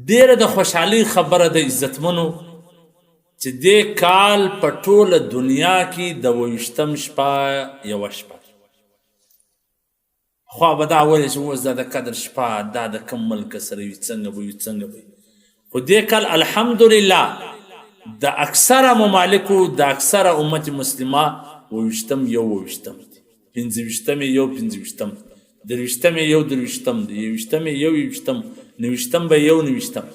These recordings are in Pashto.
ډېره د خوشحالۍ خبره د عزتمنو چې دې کال په ټوله دنیا کې د 28م شپه یوه شپه خوا به دا ویل چې اوس دا د قدر شپه دا د کوم ملک سره وي څنګه به وي څنګه به وي خو دې کال الحمدلله د اکثره ممالکو د اکثره امت مسلمه 28م یو 28م دی 25م یو 25م 23م یو 23م دی 21م یو 21م 29م به یو 29م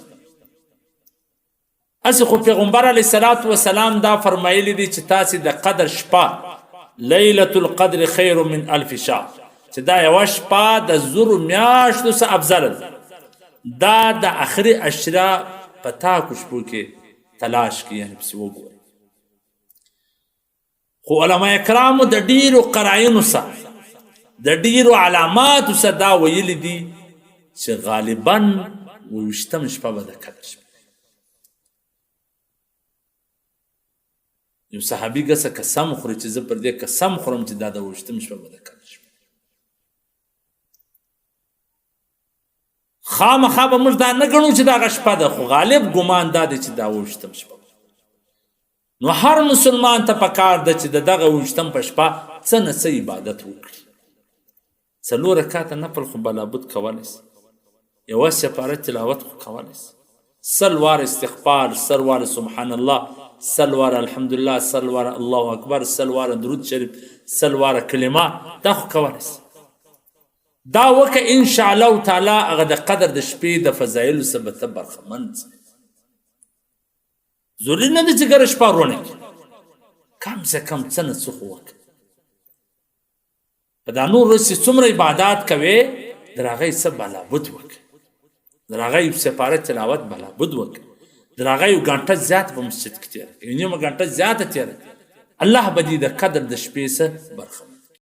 اسی خو پیغمبر علیه الصلاة والسلام دا فرمایلی دی چې تاسې د قدر شپه لیلة القدر خیر من الف شهر چې دا یوه شپه د زرو میاشتو څخه افضل ده دا د اخري عشره په تاکو شپو کې تلاش کې یعنې پسې وګورئ خو علما کرامو د ډیرو قرائنو څخه د ډیرو علاماتو څخه دا ویلي دي چې غالبا 28م شپه به د قدر شپه یو صحابي ګسه قسم خوري چې زه پر دې قسم خورم چې دا د 28م شپه به د قدر شپه خامخا به موږ دا نه ګڼو چې دغه شپه ده خو غالب ګمان دا دی چې دا 28م شپه نو هر مسلمان ته پکار ده چې د دغه 28م په شپه څه نه څه عبادت وکړي 4 رکعاته نفل خو بلابد کولی سي یوه سپاره تلاوت خو کولی سي 100 واره استغفار 100 واره سبحان الله 100 واره الحمدلله 100 واره الله اکبر 100 واره درود شریف 100 واره کلمه دا خو کولی سي دا وکه ان شاء الله تعالی هغه د قدر د شپې د فضایلو څخه به ته برخمند سې ضروري نه ده چې ګره شپه رونه کړي کم سے کم څه نه څه خو وکړه په دا نور ورځې څومره عبادات کوې د هغې څه بلابد وکړه د هغې یو سپاره تلاوت بلابد وکړه د هغې یو ګنټه زیات په مسجد کې تېره کړه یو نیمه ګنټه زیاته تېره کړه الله به دې د قدر د شپې څه برخمند کړي